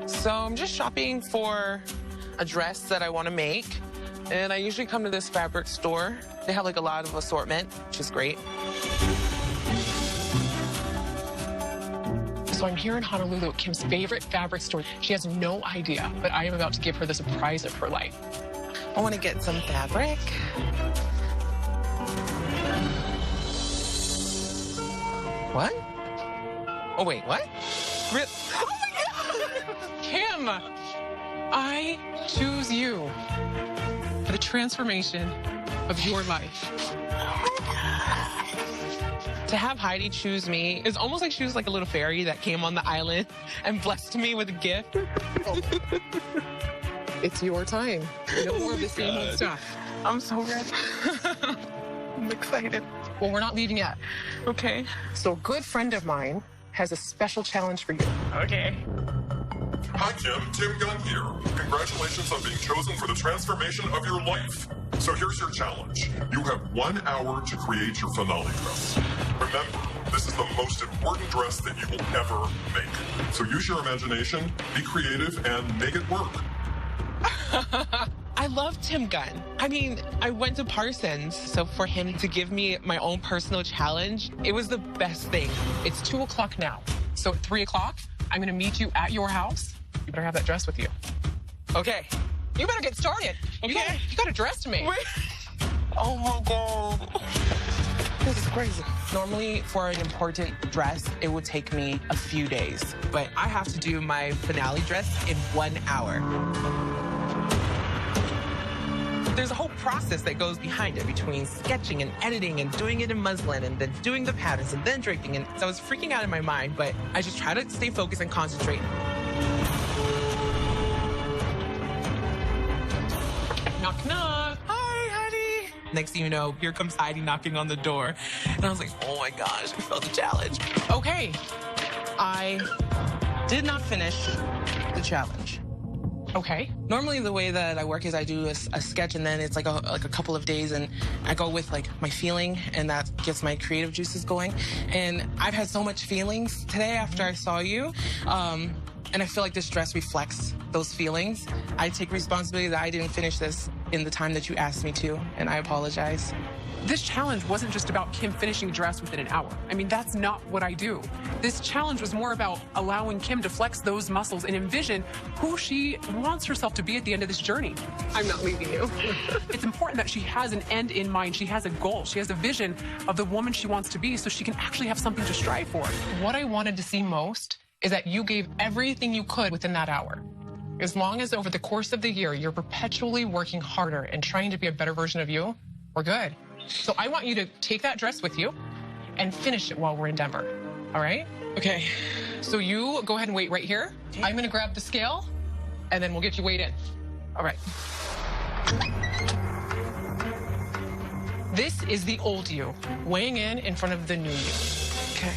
So I'm just shopping for a dress that I want to make. And I usually come to this fabric store. They have like a lot of assortment, which is great. So I'm here in Honolulu, Kim's favorite fabric store. She has no idea, but I am about to give her the surprise of her life. I want to get some fabric. What? Oh, wait, what? Oh, my God! Kim, I choose you for the transformation of your life. To have Heidi choose me is almost like she was like a little fairy that came on the island and blessed me with a gift. It's your time. No more of the same old stuff. I'm so ready. I'm excited. Well, we're not leaving yet. Okay. So a good friend of mine has a special challenge for you. Okay. Hi, Kim. Tim Gunn here. Congratulations on being chosen for the transformation of your life. So here's your challenge. You have 1 hour to create your finale dress. Remember, this is the most important dress that you will ever make. So use your imagination, be creative, and make it work. I love Tim Gunn. I mean, I went to Parsons, so for him to give me my own personal challenge, it was the best thing. It's 2 o'clock now. So at 3 o'clock, I'm going to meet you at your house. You better have that dress with you. Okay. You better get started. Okay. You got to dress me. Wait. Oh, my God. This is crazy. Normally, for an important dress, it would take me a few days. But I have to do my finale dress in 1 hour. There's a whole process that goes behind it between sketching and editing and doing it in muslin and then doing the patterns and then draping. And so I was freaking out in my mind, but I just try to stay focused and concentrate. Knock, knock. Hi, Heidi. Next thing you know, here comes Heidi knocking on the door. And I was like, oh my gosh, I felt the challenge. Okay, I did not finish the challenge. Okay. Normally, the way that I work is I do a sketch, and then it's like a couple of days, and I go with like my feeling, and that gets my creative juices going. And I've had so much feelings today after I saw you, and I feel like this dress reflects those feelings. I take responsibility that I didn't finish this in the time that you asked me to, and I apologize. This challenge wasn't just about Kim finishing a dress within an hour. I mean, that's not what I do. This challenge was more about allowing Kim to flex those muscles and envision who she wants herself to be at the end of this journey. I'm not leaving you. It's important that she has an end in mind. She has a goal. She has a vision of the woman she wants to be so she can actually have something to strive for. What I wanted to see most is that you gave everything you could within that hour. As long as over the course of the year, you're perpetually working harder and trying to be a better version of you, we're good. So I want you to take that dress with you and finish it while we're in Denver, all right? Okay. So you go ahead and wait right here. Okay. I'm gonna grab the scale, and then we'll get you weighed in. All right. This is the old you, weighing in front of the new you. Okay.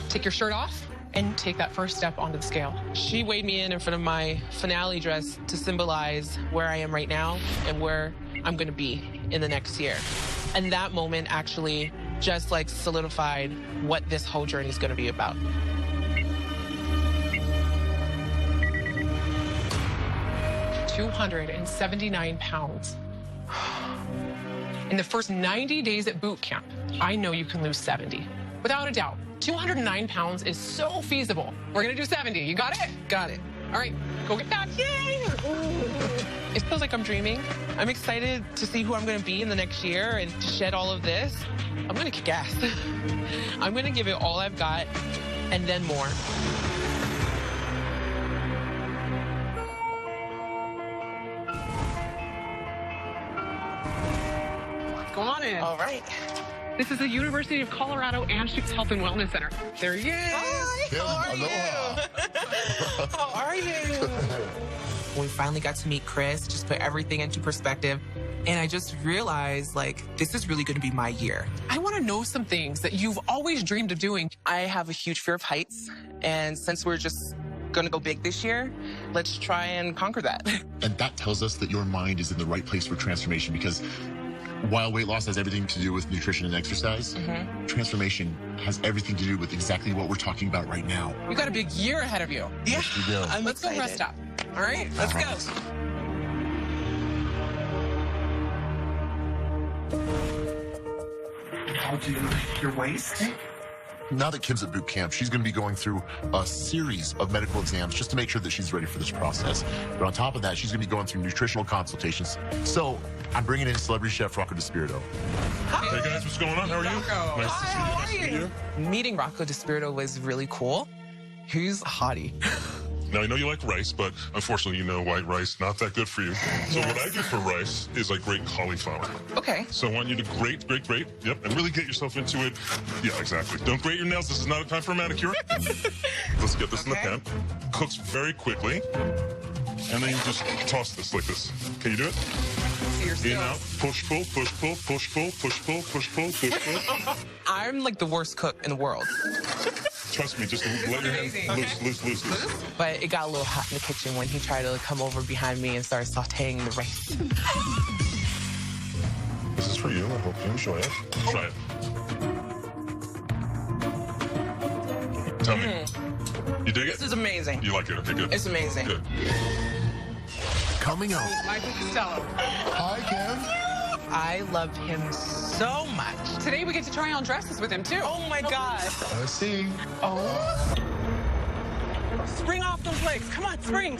Take your shirt off and take that first step onto the scale. She weighed me in front of my finale dress to symbolize where I am right now and where I'm gonna be in the next year. And that moment actually just like solidified what this whole journey is gonna be about. £279. In the first 90 days at boot camp, I know you can lose 70. Without a doubt, 209 pounds is so feasible. We're gonna do 70. You got it? Got it. All right, go get back. Yay! It feels like I'm dreaming. I'm excited to see who I'm gonna be in the next year and to shed all of this. I'm gonna kick ass. I'm gonna give it all I've got and then more. Go on in. All right. This is the University of Colorado Anschutz Health and Wellness Center. There he is. Hi, how are you? How are you? We finally got to meet Chris, just put everything into perspective. And I just realized, like, this is really going to be my year. I want to know some things that you've always dreamed of doing. I have a huge fear of heights. And since we're just going to go big this year, let's try and conquer that. And that tells us that your mind is in the right place for transformation, because While weight loss has everything to do with nutrition and exercise, transformation has everything to do with exactly what we're talking about right now. You got a big year ahead of you. Yeah, You do. I'm Let's excited. go rest up. All right, let's go. How do your waist? Now that Kim's at boot camp, she's going to be going through a series of medical exams just to make sure that she's ready for this process. But on top of that, she's going to be going through nutritional consultations. So I'm bringing in celebrity chef Rocco DiSpirito. Hey guys, what's going on? How are you? Rocco. Nice to see you. Nice to meet you. Meeting Rocco DiSpirito was really cool. He's a hottie. Now, I know you like rice, but unfortunately, you know white rice, not that good for you. So what I do for rice is I grate cauliflower. Okay. So I want you to grate, yep, and really get yourself into it. Yeah, exactly. Don't grate your nails. This is not a time for a manicure. Let's get this in the pan. Cooks very quickly. And then you just toss this like this. Can you do it? In, out, push, pull, push, pull, push, pull, push, pull, push, pull, push, pull. I'm like the worst cook in the world. Trust me, just let your hands loose. But it got a little hot in the kitchen when he tried to come over behind me and start sauteing the rice. This is for you. I hope you enjoy it. Try it. Tell me. You dig it? This is amazing. You like it? Okay, good. It's amazing. Good. Coming up. Michael Costello. Hi, Kim. I love him so much. Today we get to try on dresses with him too. Oh my God. Let's see. Spring off those legs. Come on, spring.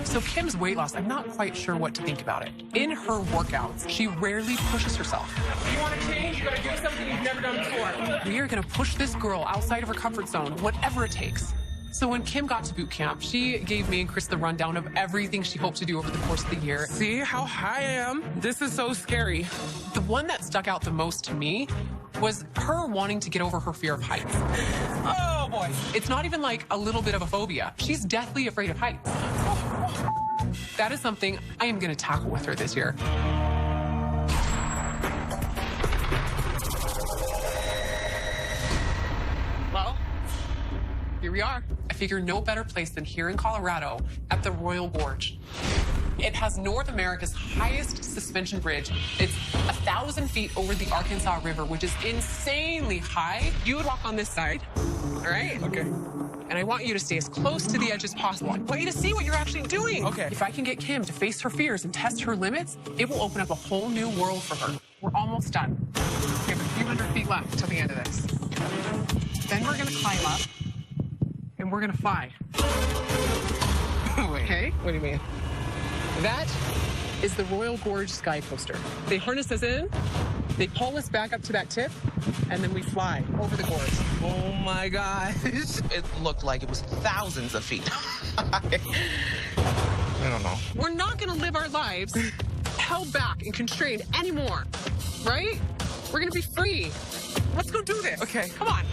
So Kim's weight loss, I'm not quite sure what to think about it. In her workouts, she rarely pushes herself. You want to change? You got to do something you've never done before. We are going to push this girl outside of her comfort zone, whatever it takes. So when Kim got to boot camp, she gave me and Chris the rundown of everything she hoped to do over the course of the year. See how high I am? This is so scary. The one that stuck out the most to me was her wanting to get over her fear of heights. Oh boy. It's not even like a little bit of a phobia. She's deathly afraid of heights. That is something I am going to tackle with her this year. Well, here we are. I figure no better place than here in Colorado at the Royal Gorge. It has North America's highest suspension bridge. It's 1,000 feet over the Arkansas River, which is insanely high. You would walk on this side, all right? Okay. And I want you to stay as close to the edge as possible. I want you to see what you're actually doing. Okay. If I can get Kim to face her fears and test her limits, it will open up a whole new world for her. We're almost done. We have a few hundred feet left till the end of this. Then we're gonna climb up, and we're gonna fly. Wait. Okay? What do you mean? That is the Royal Gorge Sky Coaster. They harness us in, they pull us back up to that tip, and then we fly over the gorge. Oh my gosh. It looked like it was thousands of feet. I don't know. We're not gonna live our lives held back and constrained anymore, right? We're gonna be free. Let's go do this. Okay. Come on.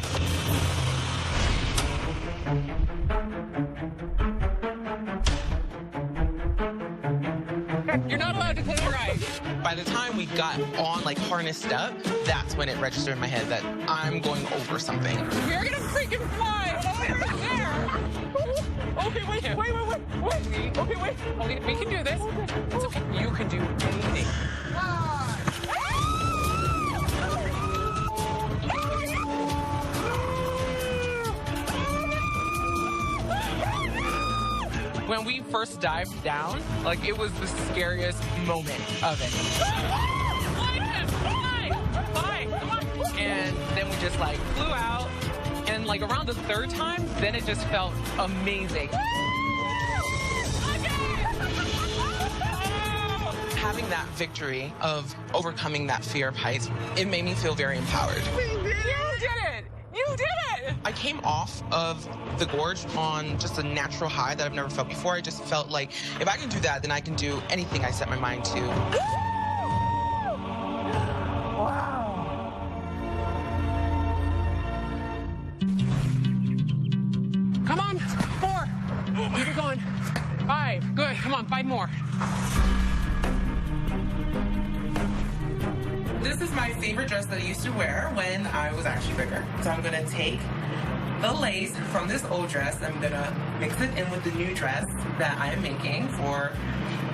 You're not allowed to close your eyes. By the time we got on, like, harnessed up, that's when it registered in my head that I'm going over something. We're gonna freaking fly over there. Okay, wait. Okay, wait. Okay, we can do this. It's okay. You can do anything. When we first dived down, like, it was the scariest moment of it. Fly! Come on! And then we just, like, flew out. And, like, around the third time, then it just felt amazing. Having that victory of overcoming that fear of heights, it made me feel very empowered. You did it! You did it! I came off of the gorge on just a natural high that I've never felt before. I just felt like if I can do that, then I can do anything I set my mind to. Come on, 4. Keep it going. 5. Good. Come on, 5 more. This is my favorite dress that I used to wear when I was actually bigger. So I'm gonna take the lace from this old dress. I'm gonna mix it in with the new dress that I am making for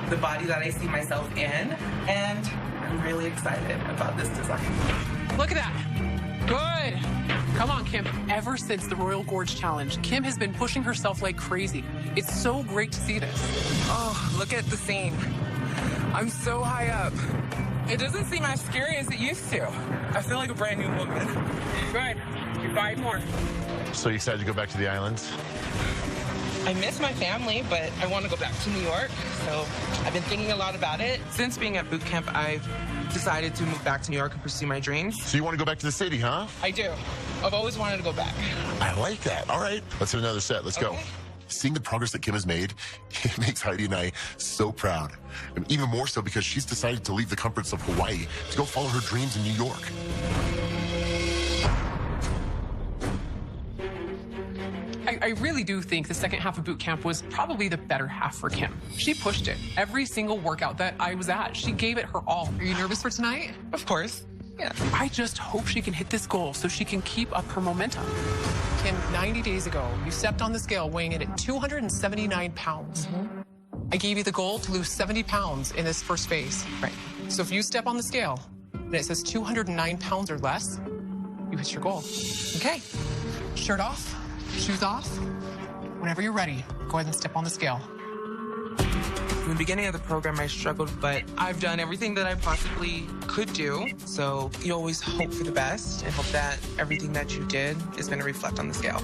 the body that I see myself in. And I'm really excited about this design. Look at that. Good. Come on, Kim. Ever since the Royal Gorge Challenge, Kim has been pushing herself like crazy. It's so great to see this. Oh, look at the scene. I'm so high up. It doesn't seem as scary as it used to. I feel like a brand new woman. Good. You're 5 more. So you excited to go back to the islands? I miss my family, but I want to go back to New York. So I've been thinking a lot about it. Since being at boot camp, I've decided to move back to New York and pursue my dreams. So you want to go back to the city, huh? I do. I've always wanted to go back. I like that. All right. Let's hit another set. Let's go. Seeing the progress that Kim has made, it makes Heidi and I so proud. And even more so because she's decided to leave the comforts of Hawaii to go follow her dreams in New York. I really do think the second half of boot camp was probably the better half for Kim. She pushed it. Every single workout that I was at, she gave it her all. Are you nervous for tonight? Of course. Yeah. I just hope she can hit this goal so she can keep up her momentum. Kim, 90 days ago, you stepped on the scale weighing in at 279 pounds. I gave you the goal to lose 70 pounds in this first phase. Right. So if you step on the scale and it says 209 pounds or less, you hit your goal. Okay. Shirt off, shoes off. Whenever you're ready, go ahead and step on the scale. In the beginning of the program, I struggled, but I've done everything that I possibly could do. So you always hope for the best and hope that everything that you did is going to reflect on the scale.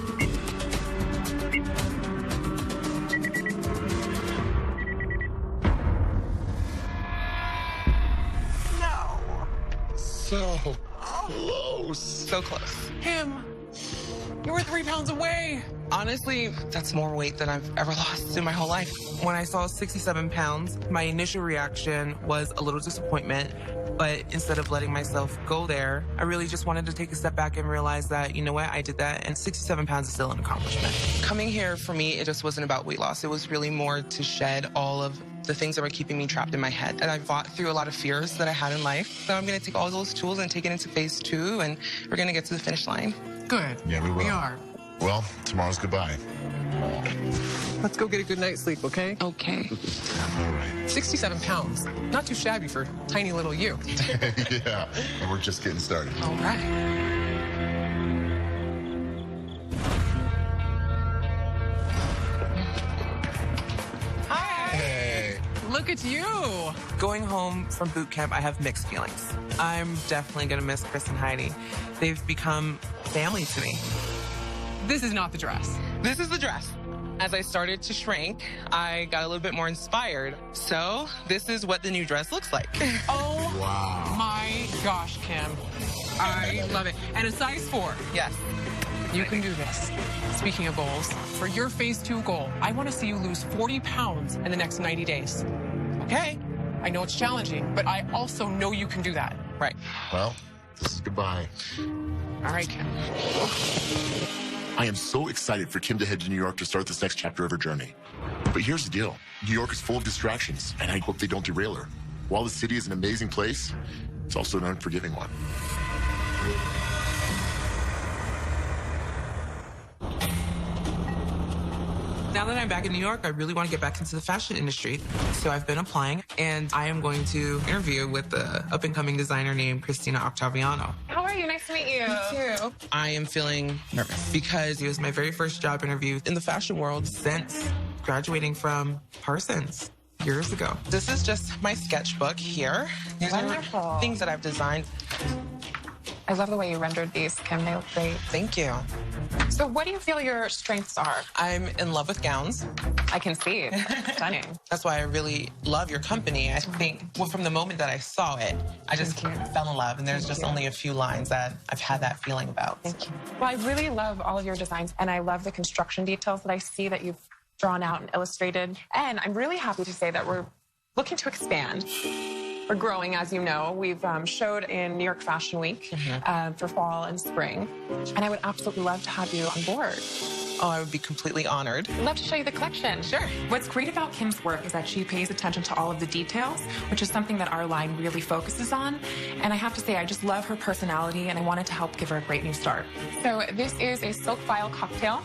No. So close. So close. Kim, you were 3 pounds away. Honestly, that's more weight than I've ever lost in my whole life. When I saw 67 pounds, my initial reaction was a little disappointment. But instead of letting myself go there, I really just wanted to take a step back and realize that, you know what, I did that, and 67 pounds is still an accomplishment. Coming here, for me, it just wasn't about weight loss. It was really more to shed all of the things that were keeping me trapped in my head. And I fought through a lot of fears that I had in life. So I'm going to take all those tools and take it into phase 2, and we're going to get to the finish line. Good. Yeah, we will. We are. Well, tomorrow's goodbye. Let's go get a good night's sleep, okay? Okay. All right. 67 pounds. Not too shabby for tiny little you. Yeah, and we're just getting started. All right. Hi. Hey. Look at you. Going home from boot camp, I have mixed feelings. I'm definitely going to miss Chris and Heidi. They've become family to me. This is not the dress. This is the dress. As I started to shrink, I got a little bit more inspired. So this is what the new dress looks like. Oh Wow. my gosh, Kim. I love it. And a size 4. Yes. You can do this. Speaking of goals, for your phase 2 goal, I want to see you lose 40 pounds in the next 90 days. Okay. I know it's challenging, but I also know you can do that. Right. Well, this is goodbye. All right, Kim. I am so excited for Kim to head to New York to start this next chapter of her journey. But here's the deal. New York is full of distractions, and I hope they don't derail her. While the city is an amazing place, it's also an unforgiving one. Now that I'm back in New York, I really want to get back into the fashion industry. So I've been applying, and I am going to interview with the up-and-coming designer named Christina Octaviano. How are you? Nice to meet you. Too. I am feeling nervous because it was my very first job interview in the fashion world since graduating from Parsons years ago. This is just my sketchbook here. These Wonderful. are things that I've designed. I love the way you rendered these, Kim. They look great. Thank you. So what do you feel your strengths are? I'm in love with gowns. I can see. Stunning. That's why I really love your company. I think, well, from the moment that I saw it, I just Thank you. fell in love. And there's Thank just you. only a few lines that I've had that feeling about. Thank you. Well, I really love all of your designs, and I love the construction details that I see that you've drawn out and illustrated. And I'm really happy to say that we're looking to expand. We're growing, as you know. We've showed in New York Fashion Week for fall and spring. And I would absolutely love to have you on board. Oh, I would be completely honored. I'd love to show you the collection. Sure. What's great about Kim's work is that she pays attention to all of the details, which is something that our line really focuses on. And I have to say, I just love her personality, and I wanted to help give her a great new start. So this is a silk file cocktail,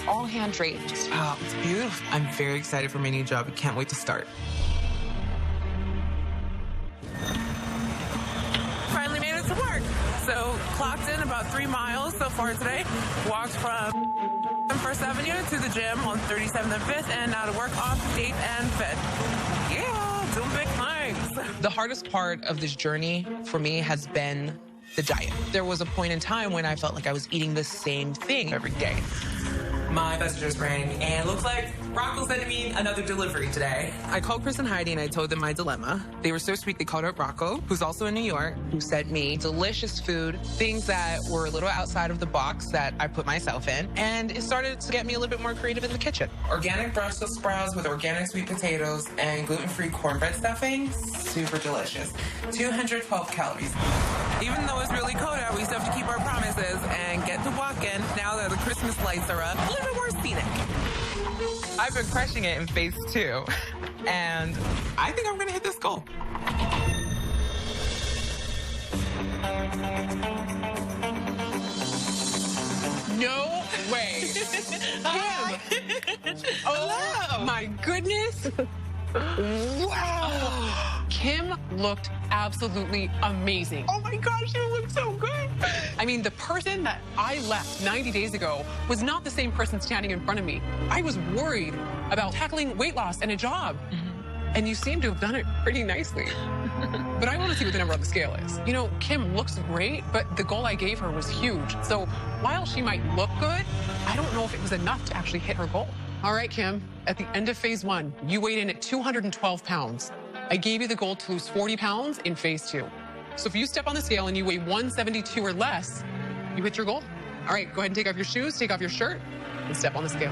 all hand draped. Wow, it's beautiful. I'm very excited for my new job. I can't wait to start. clocked in about 3 miles so far today. Walked from First Avenue to the gym on 37th and 5th, and now to work off 8th and 5th. Yeah, doing big things. The hardest part of this journey for me has been the diet. There was a point in time when I felt like I was eating the same thing every day. My messages rang, and looks like Rocco's sending me another delivery today. I called Chris and Heidi and I told them my dilemma. They were so sweet. They called up Rocco, who's also in New York, who sent me delicious food, things that were a little outside of the box that I put myself in. And it started to get me a little bit more creative in the kitchen. Organic Brussels sprouts with organic sweet potatoes and gluten-free cornbread stuffing. Super delicious. 212 calories. Even though it's really cold out, we still have to keep our promises and get to walking now that the Christmas lights are up. A little bit more scenic. I've been crushing it in phase 2, and I think I'm gonna hit this goal. No way. Kim. Oh, my goodness. Wow. Kim looked absolutely amazing. Oh my gosh, you look so good. I mean, the person that I left 90 days ago was not the same person standing in front of me. I was worried about tackling weight loss and a job. And you seem to have done it pretty nicely. But I want to see what the number on the scale is. You know, Kim looks great, but the goal I gave her was huge. So while she might look good, I don't know if it was enough to actually hit her goal. All right, Kim, at the end of phase 1, you weighed in at 212 pounds. I gave you the goal to lose 40 pounds in phase 2. So if you step on the scale and you weigh 172 or less, you hit your goal. All right, go ahead and take off your shoes, take off your shirt, and step on the scale.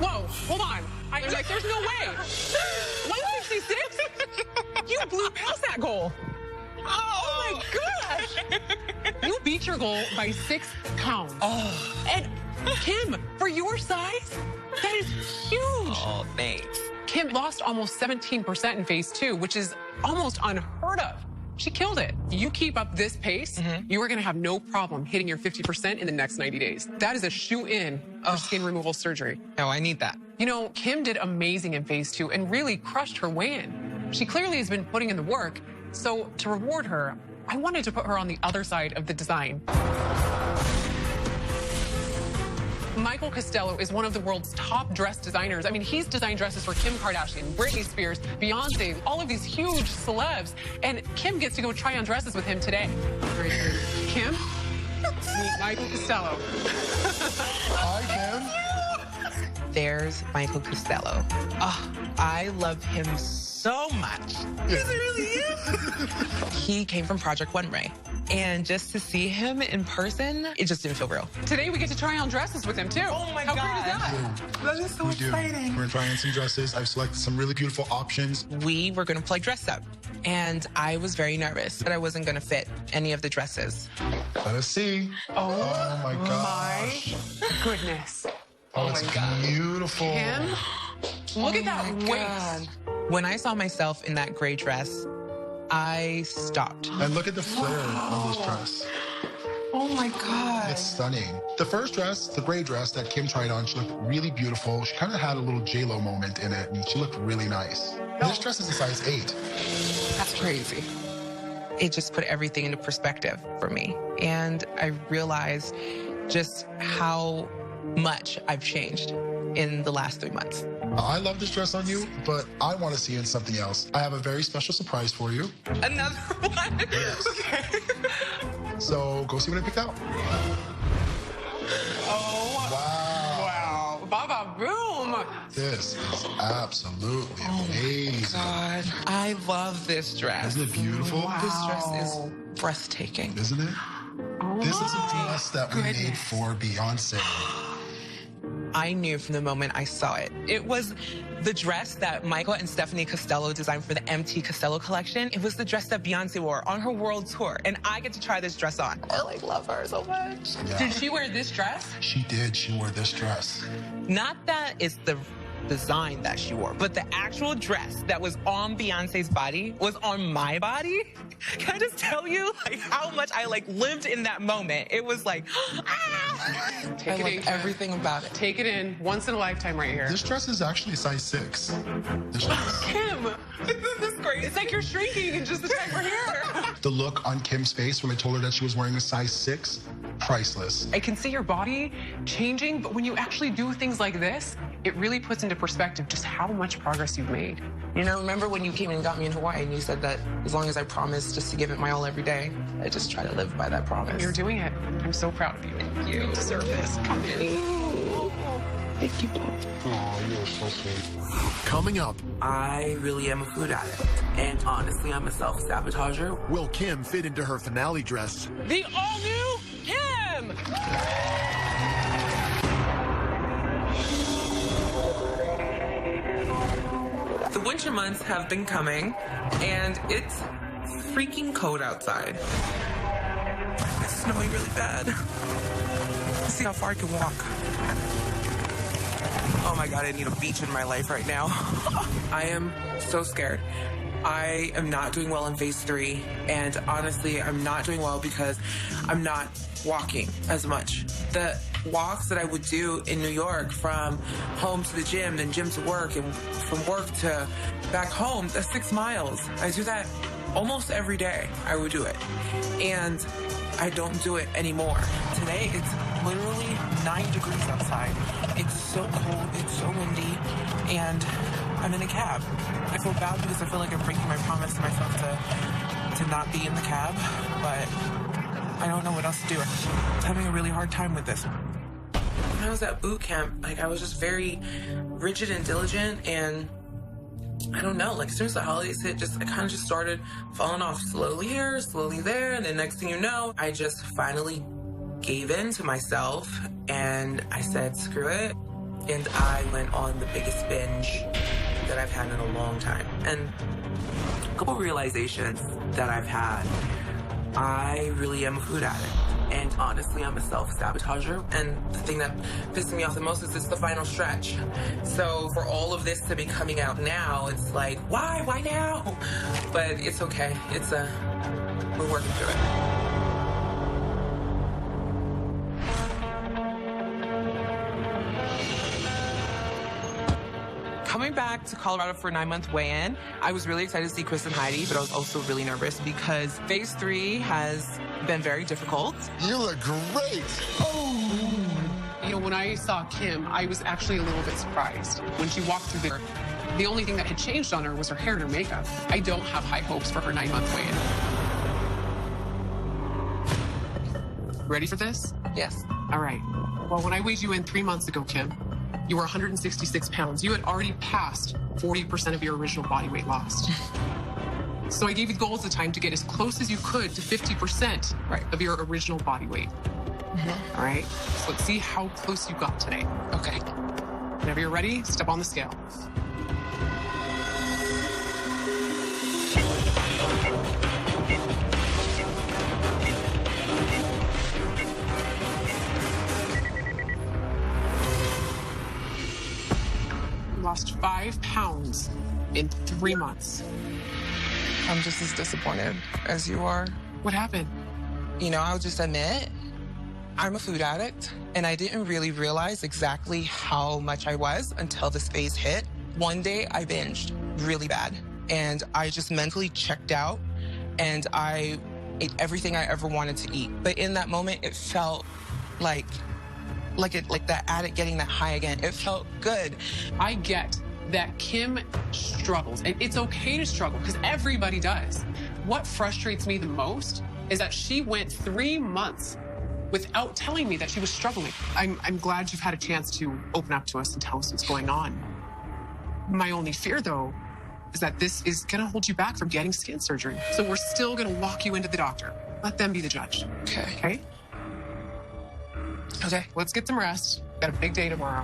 Whoa, hold on. Like, there's no way. 166? You blew past that goal. Oh my gosh! You beat your goal by 6 pounds. Oh. And Kim, for your size, that is huge. Oh, thanks. Kim lost almost 17% in phase 2, which is almost unheard of. She killed it. You keep up this pace, you are going to have no problem hitting your 50% in the next 90 days. That is a shoe-in for skin removal surgery. Oh, I need that. You know, Kim did amazing in phase 2 and really crushed her weigh-in. She clearly has been putting in the work. So to reward her, I wanted to put her on the other side of the design. Michael Costello is one of the world's top dress designers. I mean, he's designed dresses for Kim Kardashian, Britney Spears, Beyonce, all of these huge celebs. And Kim gets to go try on dresses with him today. Right here. Kim, meet Michael Costello. Hi, Kim. There's Michael Costello. Oh, I love him so much. Is it really you? He came from Project One Ray. And just to see him in person, it just didn't feel real. Today we get to try on dresses with him too. Oh my How God. great is that? That is so exciting. We're trying some dresses. I've selected some really beautiful options. We were gonna play dress up. And I was very nervous that I wasn't gonna fit any of the dresses. Let us see. Oh my gosh. My goodness. Oh, it's beautiful. Kim, look at that waist. When I saw myself in that gray dress, I stopped. And look at the flare on this dress. Oh my God. It's stunning. The first dress, the gray dress that Kim tried on, she looked really beautiful. She kind of had a little J-Lo moment in it, and she looked really nice. And this dress is a size 8. That's crazy. It just put everything into perspective for me. And I realized just how much I've changed in the last 3 months. I love this dress on you, but I want to see you in something else. I have a very special surprise for you. Another one? Yes. Okay. So go see what I picked out. Oh, Wow. wow. Baba boom. This is absolutely amazing. God, I love this dress. Isn't it beautiful? This dress is breathtaking. Isn't it? This is a dress that we made goodness. for Beyonce. I knew from the moment I saw it. It was the dress that Michael and Stephanie Costello designed for the MT Costello collection. It was the dress that Beyonce wore on her world tour, and I get to try this dress on. I love her so much. Yeah. Did she wear this dress? She did. She wore this dress. Not that it's the design that she wore, but the actual dress that was on Beyonce's body was on my body. Can I just tell you how much I lived in that moment? It was like, ah! Take it in, Kim. Everything about it. Take it in. Once in a lifetime right here. This dress is actually a size 6. This dress. Kim, this is great. It's like you're shrinking in just the time we're here. The look on Kim's face when I told her that she was wearing a size 6, priceless. I can see your body changing, but when you actually do things like this, it really puts into perspective just how much progress you've made. You know, remember when you came and got me in Hawaii and you said that as long as I promise just to give it my all every day, I just try to live by that promise. You're doing it. I'm so proud of you. Thank you. You deserve this. Come in. Thank you. Oh, you're so sweet. Coming up, I really am a food addict. And honestly, I'm a self-sabotager. will Kim fit into her finale dress? The all-new Kim! The winter months have been coming, and it's freaking cold outside. It's snowing really bad. Let's see how far I can walk. Oh my God, I need a beach in my life right now. I am so scared. I am not doing well in phase 3, and honestly, I'm not doing well because I'm not walking as much. The walks that I would do in New York from home to the gym, then gym to work, and from work to back home, that's 6 miles. I do that almost every day. I would do it. And I don't do it anymore. Today, it's literally 9 degrees outside. It's so cold, it's so windy, and I'm in a cab. I feel bad because I feel like I'm breaking my promise to myself to not be in the cab, but I don't know what else to do. I'm having a really hard time with this. When I was at boot camp, like, I was just very rigid and diligent, and I don't know, like, as soon as the holidays hit, I kind of just started falling off slowly here, slowly there, and then next thing you know, I just finally gave in to myself, and I said, screw it, and I went on the biggest binge that I've had in a long time. And a couple realizations that I've had. I really am a food addict. And honestly, I'm a self-sabotager. And the thing that pisses me off the most is it's the final stretch. So for all of this to be coming out now, it's like, why? Why now? But it's okay. We're working through it. Coming back to Colorado for a 9-month weigh-in, I was really excited to see Chris and Heidi, but I was also really nervous because phase 3 has been very difficult. You look great. You know, when I saw Kim, I was actually a little bit surprised. When she walked through there, the only thing that had changed on her was her hair and her makeup. I don't have high hopes for her 9-month weigh-in. Ready for this? Yes. All right. Well, when I weighed you in 3 months ago, Kim, you were 166 pounds. You had already passed 40% of your original body weight loss. So I gave you the goal at the time to get as close as you could to 50% of your original body weight. All right? So let's see how close you got today. Okay. Whenever you're ready, step on the scale. Lost 5 pounds in 3 months. I'm just as disappointed as you are. What happened? You know, I'll just admit, I'm a food addict, and I didn't really realize exactly how much I was until this phase hit. One day, I binged really bad, and I just mentally checked out, and I ate everything I ever wanted to eat. But in that moment, it felt like that addict getting that high again. It felt good. I get that Kim struggles, and it's okay to struggle because everybody does. What frustrates me the most is that she went 3 months without telling me that she was struggling. I'm glad you've had a chance to open up to us and tell us what's going on. My only fear, though, is that this is going to hold you back from getting skin surgery. So we're still going to walk you into the doctor. Let them be the judge. Okay. Okay, let's get some rest. Got a big day tomorrow.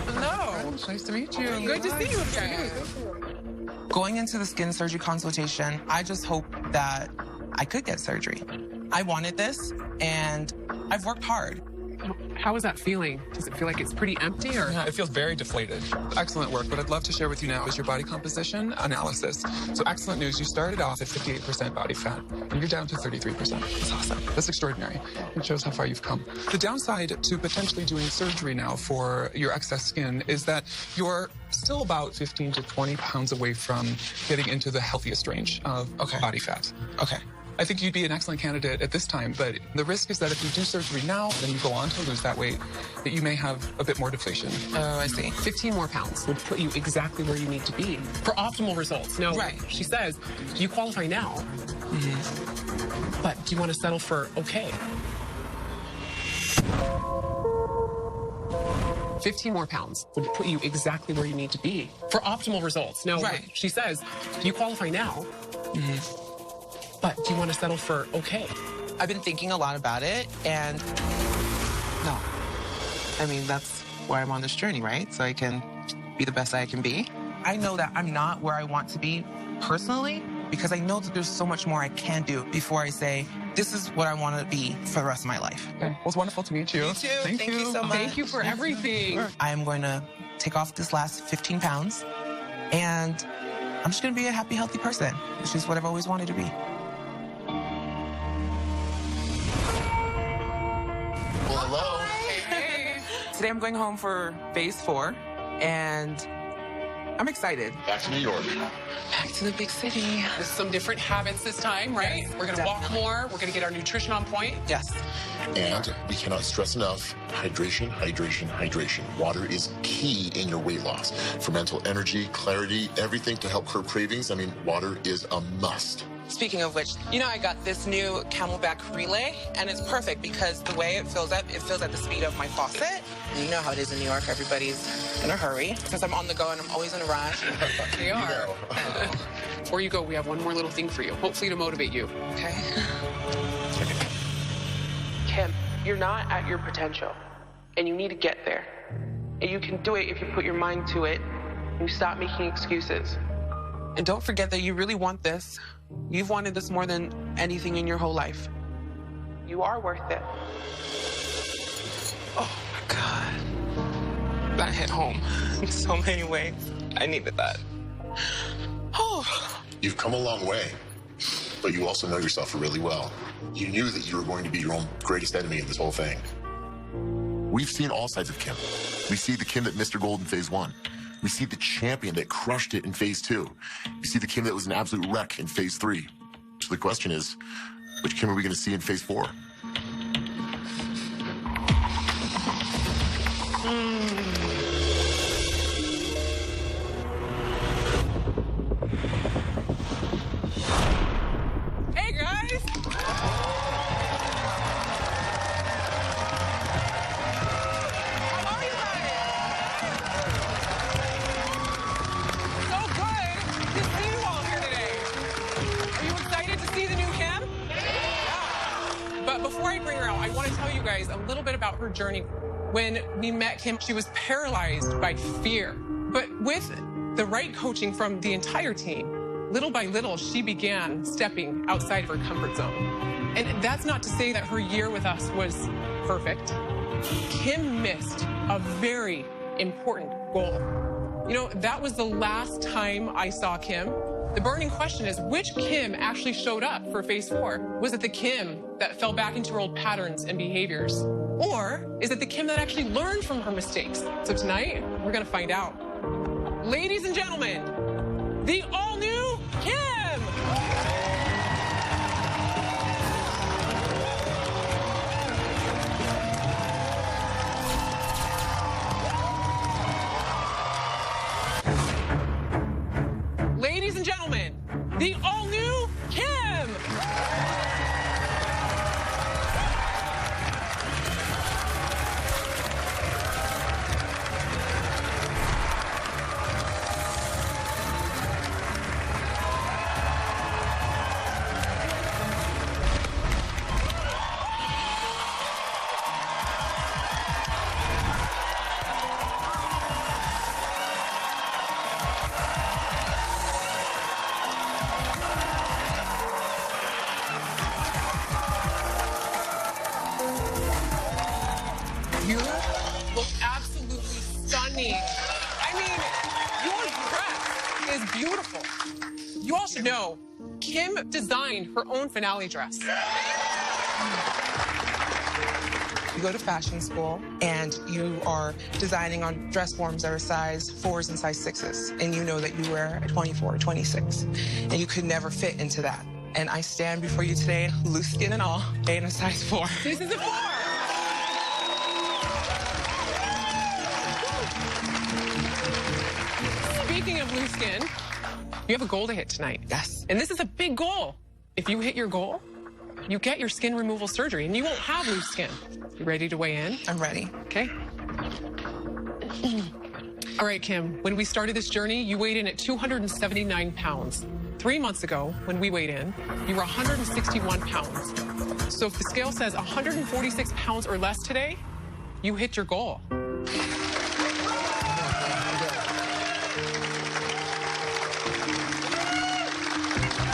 Hello. Nice to meet you. Good to see you again. Going into the skin surgery consultation, I just hoped that I could get surgery. I wanted this, and I've worked hard. How is that feeling? Does it feel like it's pretty empty or? Yeah, it feels very deflated. Excellent work. What I'd love to share with you now is your body composition analysis. So excellent news. You started off at 58% body fat, and you're down to 33%. That's awesome. That's extraordinary. It shows how far you've come. The downside to potentially doing surgery now for your excess skin is that you're still about 15 to 20 pounds away from getting into the healthiest range of body fat. Okay. I think you'd be an excellent candidate at this time, but the risk is that if you do surgery now, then you go on to lose that weight, that you may have a bit more deflation. Oh, I see. 15 more pounds would put you exactly where you need to be for optimal results. Now, she says, you qualify now, but do you want to settle for okay? 15 more pounds would put you exactly where you need to be for optimal results. Now, she says, you qualify now, but do you want to settle for okay? I've been thinking a lot about it, and no. I mean, that's why I'm on this journey, right? So I can be the best I can be. I know that I'm not where I want to be personally, because I know that there's so much more I can do before I say, this is what I want to be for the rest of my life. Okay. Well, it's wonderful to meet you. You too. Thank you so much. Thank you for everything. I'm going to take off this last 15 pounds, and I'm just going to be a happy, healthy person, which is what I've always wanted to be. Well, hello. Hey. Today I'm going home for phase 4, and I'm excited. Back to New York. Back to the big city. There's some different habits this time, right? We're going to walk more. We're going to get our nutrition on point. Yes. And we cannot stress enough, hydration, hydration, hydration. Water is key in your weight loss. For mental energy, clarity, everything to help curb cravings. I mean, water is a must. Speaking of which, you know, I got this new Camelback Relay, and it's perfect because the way it fills up, it fills at the speed of my faucet. And you know how it is in New York, everybody's in a hurry. Since I'm on the go and I'm always in a rush. We are. Before you go, we have one more little thing for you, hopefully to motivate you. Okay. Kim, you're not at your potential, and you need to get there. And you can do it if you put your mind to it and you stop making excuses. And don't forget that you really want this. You've wanted this more than anything in your whole life. You are worth it. Oh my God. That hit home in so many ways. I needed that. Oh. You've come a long way, but you also know yourself really well. You knew that you were going to be your own greatest enemy in this whole thing. We've seen all sides of Kim. We see the Kim that missed her goal in phase 1. We see the champion that crushed it in phase 2. We see the Kim that was an absolute wreck in phase 3. So the question is, which Kim are we going to see in phase 4? Hey, guys! Before I bring her out, I want to tell you guys a little bit about her journey. When we met Kim, she was paralyzed by fear. But with the right coaching from the entire team, little by little, she began stepping outside of her comfort zone. And that's not to say that her year with us was perfect. Kim missed a very important goal. You know, that was the last time I saw Kim. The burning question is, which Kim actually showed up for phase 4? Was it the Kim that fell back into her old patterns and behaviors? Or is it the Kim that actually learned from her mistakes? So tonight, we're gonna find out. Ladies and gentlemen, the all-new Kim! Ladies and gentlemen, the all-new Kim! mean, your dress is beautiful. You all should know, Kim designed her own finale dress. You go to fashion school and you are designing on dress forms that are size 4s and size 6s. And you know that you wear a 24 or 26. And you could never fit into that. And I stand before you today, loose skin and all, in a size 4. This is a 4. Speaking of loose skin, you have a goal to hit tonight. Yes. And this is a big goal. If you hit your goal, you get your skin removal surgery and you won't have loose skin. You ready to weigh in? I'm ready. Okay. All right, Kim, when we started this journey, you weighed in at 279 pounds. 3 months ago, when we weighed in, you were 161 pounds. So if the scale says 146 pounds or less today, you hit your goal.